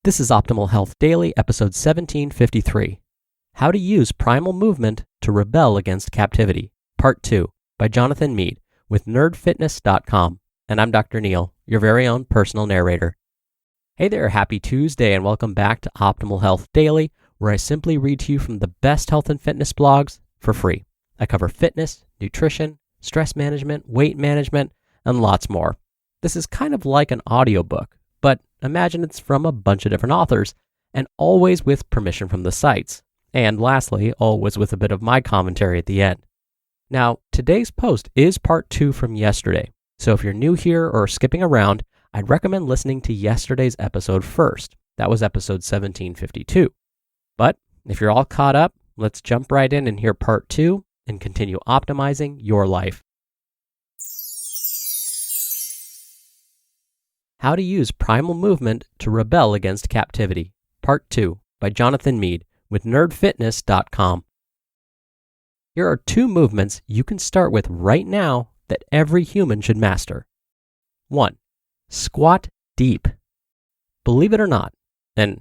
This is Optimal Health Daily, episode 1753. How to Use Primal Movement to Rebel Against Captivity, Part 2, by Jonathan Mead, with nerdfitness.com. And I'm Dr. Neil, your very own personal narrator. Hey there, happy Tuesday, and welcome back to Optimal Health Daily, where I simply read to you from the best health and fitness blogs for free. I cover fitness, nutrition, stress management, weight management, and lots more. This is kind of like an audiobook, but imagine it's from a bunch of different authors, and always with permission from the sites. And lastly, always with a bit of my commentary at the end. Now, today's post is part 2 from yesterday, so if you're new here or skipping around, I'd recommend listening to yesterday's episode first. That was episode 1752. But if you're all caught up, let's jump right in and hear part 2 and continue optimizing your life. How to Use Primal Movement to Rebel Against Captivity, Part 2, by Jonathan Mead, with nerdfitness.com. Here are 2 movements you can start with right now that every human should master. 1. Squat deep. Believe it or not, a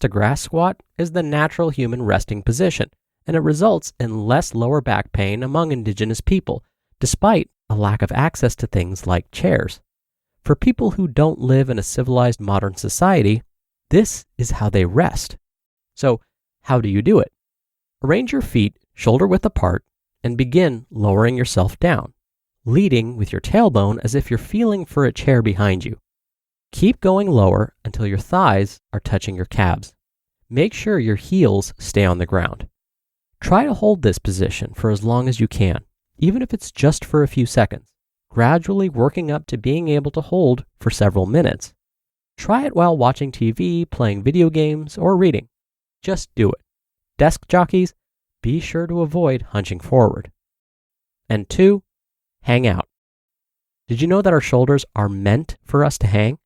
grass squat is the natural human resting position, and it results in less lower back pain among indigenous people, despite a lack of access to things like chairs. For people who don't live in a civilized modern society, this is how they rest. So, how do you do it? Arrange your feet shoulder width apart and begin lowering yourself down, leading with your tailbone as if you're feeling for a chair behind you. Keep going lower until your thighs are touching your calves. Make sure your heels stay on the ground. Try to hold this position for as long as you can, even if it's just for a few seconds, gradually working up to being able to hold for several minutes. Try it while watching TV, playing video games, or reading. Just do it. Desk jockeys, be sure to avoid hunching forward. And 2, hang out. Did you know that our shoulders are meant for us to hang?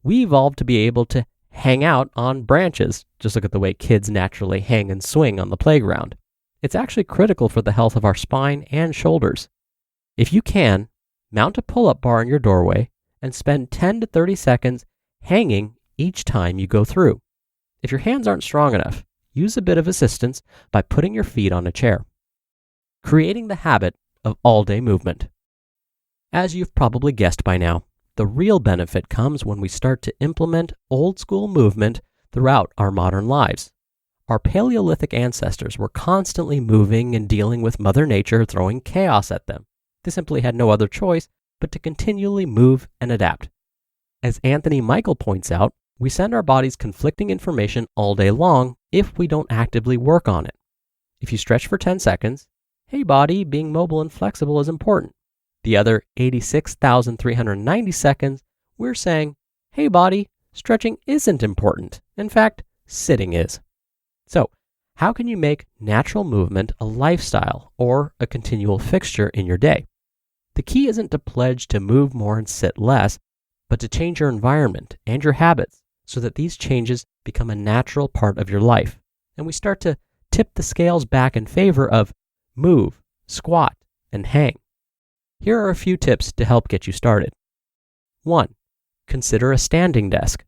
We evolved to be able to hang out on branches. Just look at the way kids naturally hang and swing on the playground. It's actually critical for the health of our spine and shoulders. If you can, mount a pull-up bar in your doorway and spend 10 to 30 seconds hanging each time you go through. If your hands aren't strong enough, use a bit of assistance by putting your feet on a chair. Creating the habit of all-day movement. As you've probably guessed by now, the real benefit comes when we start to implement old-school movement throughout our modern lives. Our Paleolithic ancestors were constantly moving and dealing with Mother Nature throwing chaos at them. They simply had no other choice but to continually move and adapt. As Anthony Michael points out, we send our bodies conflicting information all day long if we don't actively work on it. If you stretch for 10 seconds, hey body, being mobile and flexible is important. The other 86,390 seconds, we're saying, hey body, stretching isn't important. In fact, sitting is. So, how can you make natural movement a lifestyle or a continual fixture in your day? The key isn't to pledge to move more and sit less, but to change your environment and your habits so that these changes become a natural part of your life. And we start to tip the scales back in favor of move, squat, and hang. Here are a few tips to help get you started. 1. Consider a standing desk.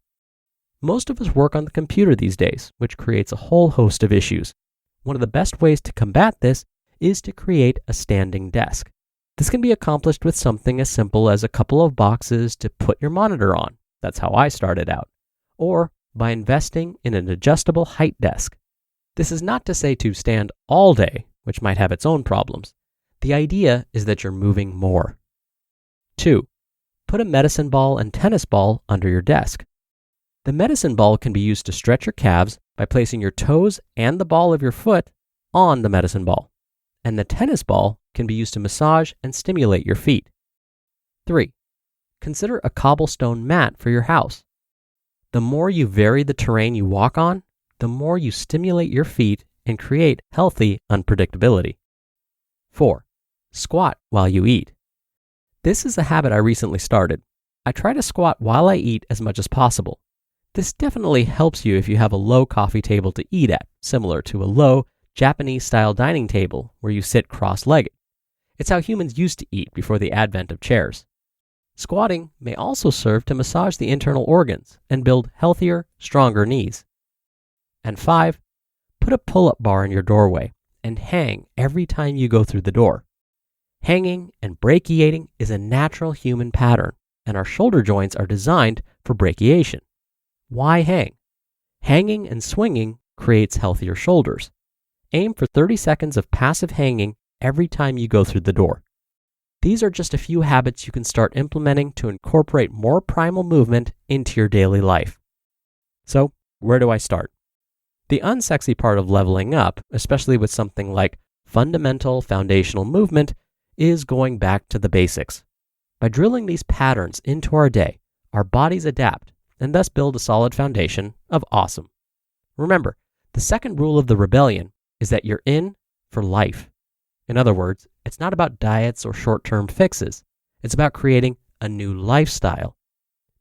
Most of us work on the computer these days, which creates a whole host of issues. One of the best ways to combat this is to create a standing desk. This can be accomplished with something as simple as a couple of boxes to put your monitor on. That's how I started out. Or by investing in an adjustable height desk. This is not to say to stand all day, which might have its own problems. The idea is that you're moving more. 2. Put a medicine ball and tennis ball under your desk. The medicine ball can be used to stretch your calves by placing your toes and the ball of your foot on the medicine ball. And the tennis ball can be used to massage and stimulate your feet. 3. Consider a cobblestone mat for your house. The more you vary the terrain you walk on, the more you stimulate your feet and create healthy unpredictability. 4. Squat while you eat. This is a habit I recently started. I try to squat while I eat as much as possible. This definitely helps you if you have a low coffee table to eat at, similar to a low Japanese-style dining table where you sit cross-legged. It's how humans used to eat before the advent of chairs. Squatting may also serve to massage the internal organs and build healthier, stronger knees. And 5, put a pull-up bar in your doorway and hang every time you go through the door. Hanging and brachiating is a natural human pattern, and our shoulder joints are designed for brachiation. Why hang? Hanging and swinging creates healthier shoulders. Aim for 30 seconds of passive hanging every time you go through the door. These are just a few habits you can start implementing to incorporate more primal movement into your daily life. So, where do I start? The unsexy part of leveling up, especially with something like fundamental foundational movement, is going back to the basics. By drilling these patterns into our day, our bodies adapt and thus build a solid foundation of awesome. Remember, the second rule of the rebellion is that you're in for life. In other words, it's not about diets or short-term fixes. It's about creating a new lifestyle.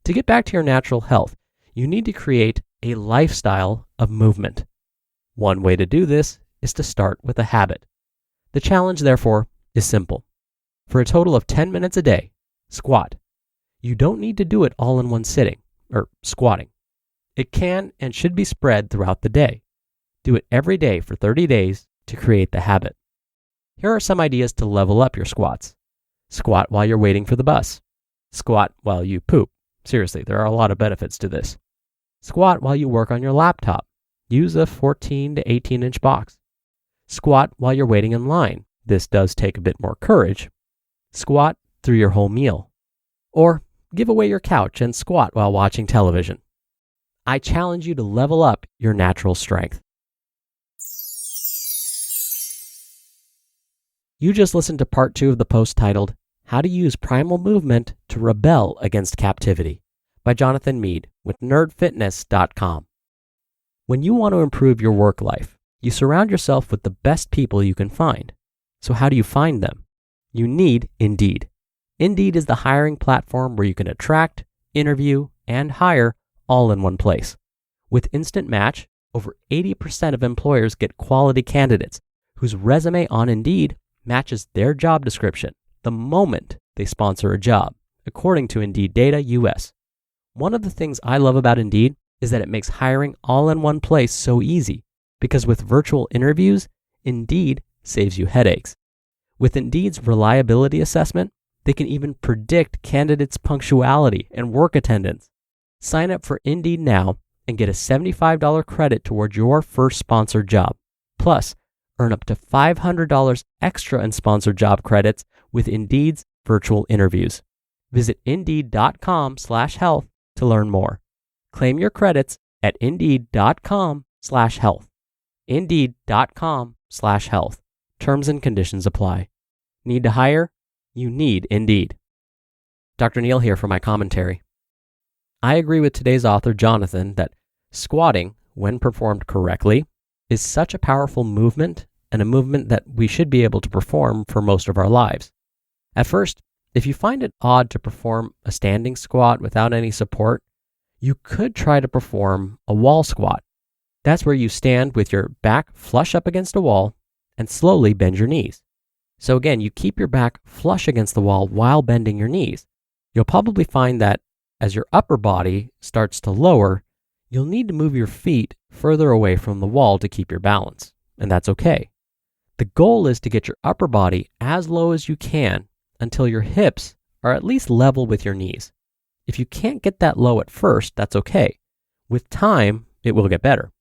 To get back to your natural health, you need to create a lifestyle of movement. One way to do this is to start with a habit. The challenge, therefore, is simple. For a total of 10 minutes a day, squat. You don't need to do it all in one sitting, or squatting. It can and should be spread throughout the day. Do it every day for 30 days to create the habit. Here are some ideas to level up your squats. Squat while you're waiting for the bus. Squat while you poop. Seriously, there are a lot of benefits to this. Squat while you work on your laptop. Use a 14 to 18-inch box. Squat while you're waiting in line. This does take a bit more courage. Squat through your whole meal. Or give away your couch and squat while watching television. I challenge you to level up your natural strength. You just listened to part 2 of the post titled, How to Use Primal Movement to Rebel Against Captivity by Jonathan Mead with nerdfitness.com. When you want to improve your work life, you surround yourself with the best people you can find. So how do you find them? You need Indeed. Indeed is the hiring platform where you can attract, interview, and hire all in one place. With Instant Match, over 80% of employers get quality candidates whose resume on Indeed matches their job description the moment they sponsor a job, according to Indeed Data US. One of the things I love about Indeed is that it makes hiring all in one place so easy, because with virtual interviews, Indeed saves you headaches. With Indeed's reliability assessment, they can even predict candidates' punctuality and work attendance. Sign up for Indeed now and get a $75 credit toward your first sponsored job. Plus, earn up to $500 extra in sponsored job credits with Indeed's virtual interviews. Visit Indeed.com/health to learn more. Claim your credits at Indeed.com/health. Indeed.com/health. Terms and conditions apply. Need to hire? You need Indeed. Dr. Neal here for my commentary. I agree with today's author, Jonathan, that squatting, when performed correctly, is such a powerful movement, and a movement that we should be able to perform for most of our lives. At first, if you find it odd to perform a standing squat without any support, you could try to perform a wall squat. That's where you stand with your back flush up against a wall and slowly bend your knees. So again, you keep your back flush against the wall while bending your knees. You'll probably find that as your upper body starts to lower, you'll need to move your feet further away from the wall to keep your balance, and that's okay. The goal is to get your upper body as low as you can until your hips are at least level with your knees. If you can't get that low at first, that's okay. With time, it will get better.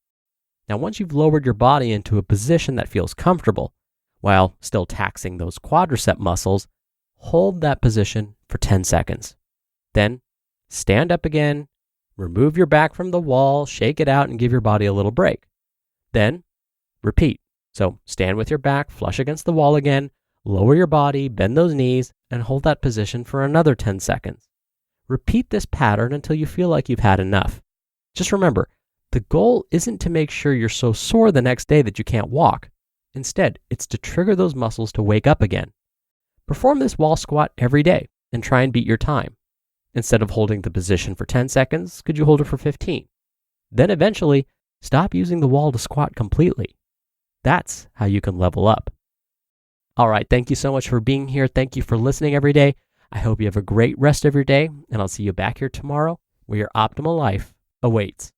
Now, once you've lowered your body into a position that feels comfortable, while still taxing those quadricep muscles, hold that position for 10 seconds. Then, stand up again, remove your back from the wall, shake it out, and give your body a little break. Then, repeat. So, stand with your back flush against the wall again, lower your body, bend those knees, and hold that position for another 10 seconds. Repeat this pattern until you feel like you've had enough. Just remember, the goal isn't to make sure you're so sore the next day that you can't walk. Instead, it's to trigger those muscles to wake up again. Perform this wall squat every day and try and beat your time. Instead of holding the position for 10 seconds, could you hold it for 15? Then eventually, stop using the wall to squat completely. That's how you can level up. All right, thank you so much for being here. Thank you for listening every day. I hope you have a great rest of your day, and I'll see you back here tomorrow where your optimal life awaits.